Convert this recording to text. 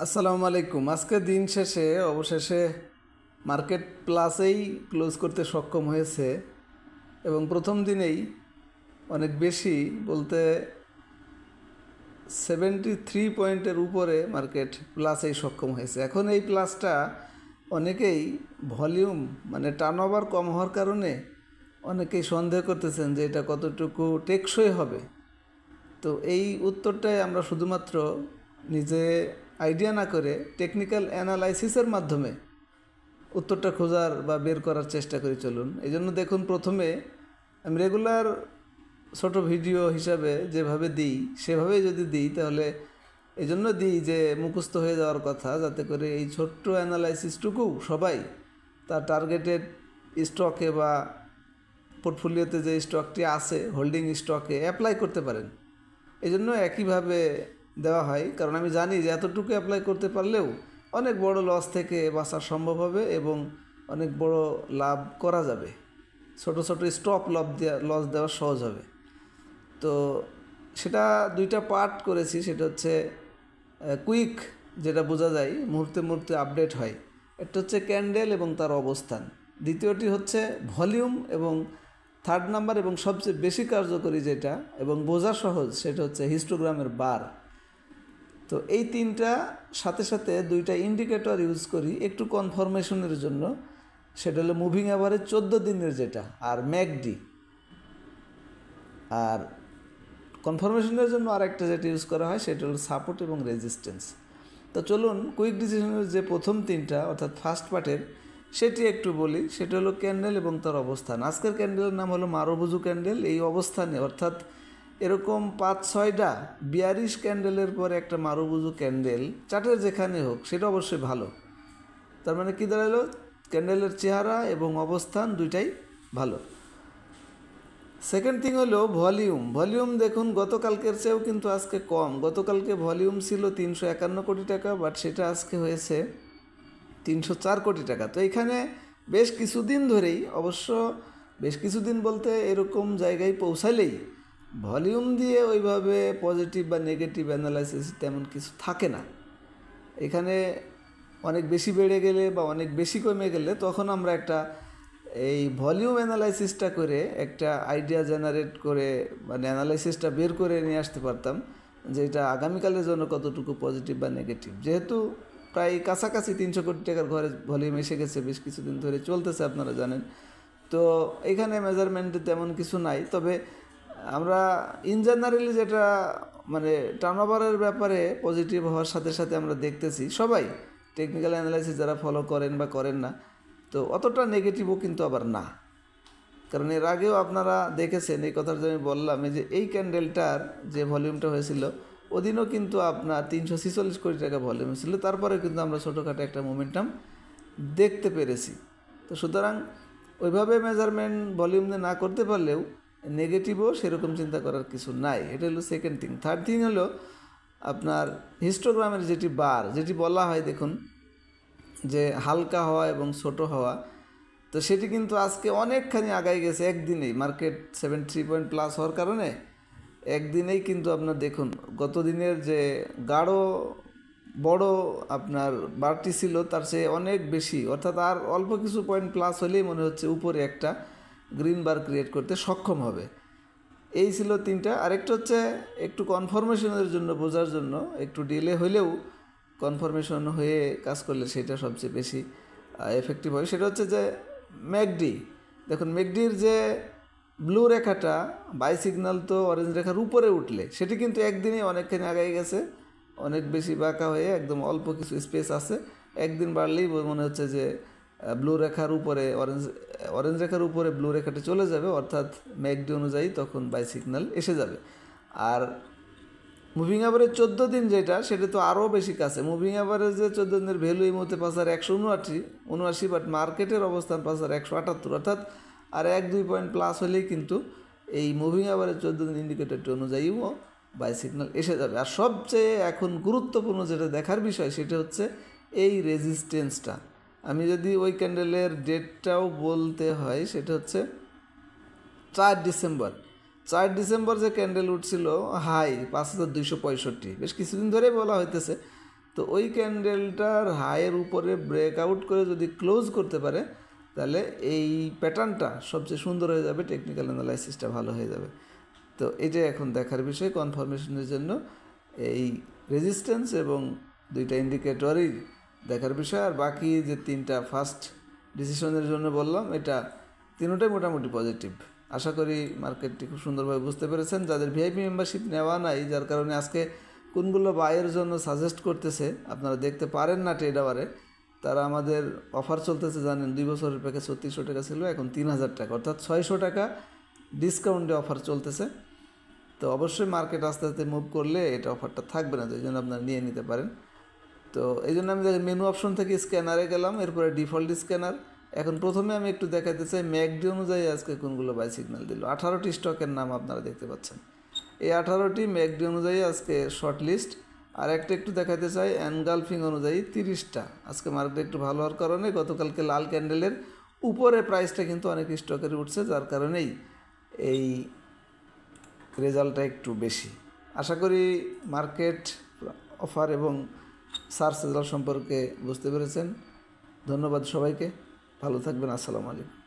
আসসালামু আলাইকুম। আজকে দিন শেষে অবশেষে মার্কেট প্লাসেই ক্লোজ করতে সক্ষম হয়েছে এবং প্রথম দিনেই অনেক বেশি বলতে 73 পয়েন্টের উপরে মার্কেট প্লাসেই সক্ষম হয়েছে। এখন এই প্লাসটা অনেকেই ভলিউম মানে টার্নওভার কম হওয়ার কারণে অনেকেই সন্দেহ করতেছেন যে এটা কতটুকু টেকসই হবে। তো এই উত্তরটাই আমরা শুধুমাত্র নিজে আইডিয়া না করে টেকনিক্যাল অ্যানালাইসিসের মাধ্যমে উত্তরটা খোঁজার বা বের করার চেষ্টা করি। চলুন, এই জন্য দেখুন, প্রথমে আমি রেগুলার ছোট ভিডিও হিসাবে যেভাবে দিই সেভাবেই যদি দিই তাহলে এই জন্য দিই যে মুখস্থ হয়ে যাওয়ার কথা, যাতে করে এই ছোট্ট অ্যানালাইসিসটুকু সবাই তার টার্গেটেড স্টকে বা পোর্টফোলিওতে যে স্টকটি আছে হোল্ডিং স্টকে অ্যাপ্লাই করতে পারেন। এই জন্য একইভাবে দেওয়া হয়, কারণ আমি জানি যে এতটুকু অ্যাপ্লাই করতে পারলেও অনেক বড় লস থেকে বাঁচা সম্ভব হবে এবং অনেক বড় লাভ করা যাবে। ছোট ছোট স্টপ লস দেওয়া সহজ হবে। তো সেটা দুইটা পার্ট করেছি। সেটা হচ্ছে কুইক, যেটা বোঝা যায় মুহূর্তে মুহূর্তে আপডেট হয়, একটা হচ্ছে ক্যান্ডেল এবং তার অবস্থান, দ্বিতীয়টি হচ্ছে ভলিউম, এবং থার্ড নাম্বার এবং সবচেয়ে বেশি কার্যকরী যেটা এবং বোঝা সহজ সেটা হচ্ছে হিস্টোগ্রামের বার। তো এই তিনটা সাথে সাথে দুইটা ইন্ডিকেটর ইউজ করি একটু কনফার্মেশনের জন্য। সেটা হলো মুভিং অ্যাভারেজ 14 দিনের যেটা, আর ম্যাকডি। আর কনফার্মেশনের জন্য আরেকটা যেটা ইউজ করা হয় সেটা হলো সাপোর্ট এবং রেজিস্ট্যান্স। তো চলুন, কুইক ডিসিশনের যে প্রথম তিনটা অর্থাৎ ফার্স্ট পার্টের সেটি একটু বলি। সেটা হলো ক্যান্ডেল এবং তার অবস্থান। আজকের ক্যান্ডেলের নাম হলো মারুবুজু ক্যান্ডেল। এই অবস্থানে অর্থাৎ এরকম 5-6টা বিয়ারিশ ক্যান্ডেলের পরে একটা মারুবুজু ক্যান্ডেল চার্টের যেখানে হোক সেটা অবশ্যই ভালো। তার মানে কী দাঁড়ালো, ক্যান্ডেলের চেহারা এবং অবস্থান দুইটাই ভালো। সেকেন্ড থিং হলো ভলিউম। ভলিউম দেখুন গতকালকের চেয়েও কিন্তু আজকে কম। গতকালকে ভলিউম ছিল 351 কোটি টাকা, বাট সেটা আজকে হয়েছে 304 কোটি টাকা। তো এখানে বেশ কিছুদিন ধরেই, অবশ্য বেশ কিছুদিন বলতে এরকম জায়গায় পৌঁছালেই ভলিউম দিয়ে ওইভাবে পজিটিভ বা নেগেটিভ অ্যানালাইসিস তেমন কিছু থাকে না। এখানে অনেক বেশি বেড়ে গেলে বা অনেক বেশি কমে গেলে তখন আমরা একটা এই ভলিউম অ্যানালাইসিসটা করে একটা আইডিয়া জেনারেট করে মানে অ্যানালাইসিসটা বের করে নিয়ে আসতে পারতাম যে এটা আগামীকালের জন্য কতটুকু পজিটিভ বা নেগেটিভ। যেহেতু প্রায় কাছাকাছি 300 কোটি টাকার ঘরে ভলিউম এসে গেছে, বেশ কিছুদিন ধরে চলতেছে আপনারা জানেন। তো এখানে মেজারমেন্টে তেমন কিছু নাই। তবে আমরা ইন জেনারেলি যেটা মানে টার্নওভারের ব্যাপারে পজিটিভ হওয়ার সাথে সাথে আমরা দেখতেছি সবাই টেকনিক্যাল অ্যানালাইসিস যারা ফলো করেন বা করেন না, তো অতটা নেগেটিভও কিন্তু আবার না। কারণ এর আগেও আপনারা দেখেছেন, এই কথাটা আমি বললাম, যে এই ক্যান্ডেলটার যে ভলিউমটা হয়েছিল ওদিনও কিন্তু আপনার 346 কোটি টাকা ভলিউম ছিল, তারপরে কিন্তু আমরা ছোটোখাটো একটা মোমেন্টাম দেখতে পেরেছি। তো সুতরাং ওইভাবে মেজারমেন্ট ভলিউম দিয়ে না করতে পারলেও নেগেটিভও সেরকম চিন্তা করার কিছু নাই। এটা হলো সেকেন্ড থিং। থার্ড থিং হলো আপনার হিস্টোগ্রামের যেটি বার, যেটি বলা হয় দেখুন যে হালকা হওয়া এবং ছোট হওয়া, তো সেটি কিন্তু আজকে অনেকখানি আগাই গেছে একদিনেই। মার্কেট 73 পয়েন্ট প্লাস হওয়ার কারণে একদিনেই কিন্তু আপনার দেখুন গত দিনের যে গাঢ় বড় আপনার বারটি ছিল তার চেয়ে অনেক বেশি, অর্থাৎ আর অল্প কিছু পয়েন্ট প্লাস হলেই মনে হচ্ছে উপরে একটা গ্রিন বার ক্রিয়েট করতে সক্ষম হবে। এই ছিল তিনটা। আরেকটা হচ্ছে একটু কনফার্মেশনের জন্য, বোঝার জন্য একটু ডিলে হলেও কনফার্মেশন হয়ে কাজ করলে সেটা সবচেয়ে বেশি এফেক্টিভ হয়। সেটা হচ্ছে যে ম্যাকডি। দেখুন ম্যাকডির যে ব্লু রেখাটা বাই সিগন্যাল তো অরেঞ্জ রেখার উপরে উঠলে সেটি কিন্তু একদিনই অনেকখানি আগাই গেছে, অনেক বেশি বাঁকা হয়ে একদম অল্প কিছু স্পেস আছে। একদিন বাড়লেই মনে হচ্ছে যে ব্লু রেখার উপরে অরেঞ্জ রেখার উপরে ব্লু রেখাটা চলে যাবে, অর্থাৎ ম্যাকডি অনুযায়ী তখন বাই সিগন্যাল এসে যাবে। আর মুভিং অ্যাভারেজ 14 দিন যেটা, সেটা তো আরও বেশি কাছে। মুভিং অ্যাভারেজ যে 14 দিনের ভ্যালু এই মুহূর্তে 5,179, বাট মার্কেটের অবস্থান 5,178, অর্থাৎ আর 1-2 পয়েন্ট প্লাস হলেই কিন্তু এই মুভিং অ্যাভারেজ 14 দিন ইন্ডিকেটরটি অনুযায়ীও বাই সিগন্যাল এসে যাবে। আর সবচেয়ে এখন গুরুত্বপূর্ণ যেটা দেখার বিষয় সেটা হচ্ছে এই রেজিস্ট্যান্সটা। আমি যদি ওই ক্যান্ডেলের ডেটটাও বলতে হয়, সেটা হচ্ছে 4 ডিসেম্বর। 4 ডিসেম্বর যে ক্যান্ডেল উঠছিল হাই 5,265, বেশ কিছুদিন ধরেই বলা হইতেছে তো ওই ক্যান্ডেলটার হাইয়ের উপরে ব্রেকআউট করে যদি ক্লোজ করতে পারে তাহলে এই প্যাটার্নটা সবচেয়ে সুন্দর হয়ে যাবে, টেকনিক্যাল অ্যানালাইসিসটা ভালো হয়ে যাবে। তো এটা এখন দেখার বিষয়। কনফার্মেশনের জন্য এই রেজিস্ট্যান্স এবং দুইটা ইন্ডিকেটরই দেখার বিষয়। আর বাকি যে তিনটা ফার্স্ট ডিসিশনের জন্য বললাম, এটা তিনটাই মোটামুটি পজিটিভ। আশা করি মার্কেটটি খুব সুন্দরভাবে বুঝতে পেরেছেন। যাদের ভিআইপি মেম্বারশিপ নেওয়া নাই, যার কারণে আজকে কোনগুলো বাইয়ের জন্য সাজেস্ট করতেছে আপনারা দেখতে পারেন না ট্রেড আওয়ারে, তারা আমাদের অফার চলতেছে জানেন, 2 বছরের প্যাকেজ 3600 টাকা ছিল, এখন 3000 টাকা, অর্থাৎ 600 টাকা ডিসকাউন্টে অফার চলতেছে। তো অবশ্যই মার্কেট আস্তে আস্তে মুভ করলে এটা অফারটা থাকবে না, তো এই জন্য আপনারা নিয়ে নিতে পারেন। তো এই জন্য আমি মেনু অপশন থেকে স্ক্যানারে গেলাম, এরপরে ডিফল্ট স্ক্যানার। এখন প্রথমে আমি একটু দেখাতে চাই ম্যাকডি অনুযায়ী আজকে কোনগুলো বাই সিগন্যাল দিল। 18টি স্টকের নাম আপনারা দেখতে পাচ্ছেন, এই 18টি ম্যাকডি অনুযায়ী আজকে শর্ট লিস্ট। আর একটা একটু দেখাতে চাই এনগালফিং অনুযায়ী 30টা। আজকে মার্কেট একটু ভালো হওয়ার কারণে গতকালকে লাল ক্যান্ডেলের উপরে প্রাইসটা কিন্তু অনেক স্টকের উঠছে, যার কারণেই এই রেজাল্টটা একটু বেশি। আশা করি মার্কেট অফার এবং সার্চ রেজাল্ট সম্পর্কে বুঝতে পেরেছেন। ধন্যবাদ সবাইকে, ভালো থাকবেন, আসসালামু আলাইকুম।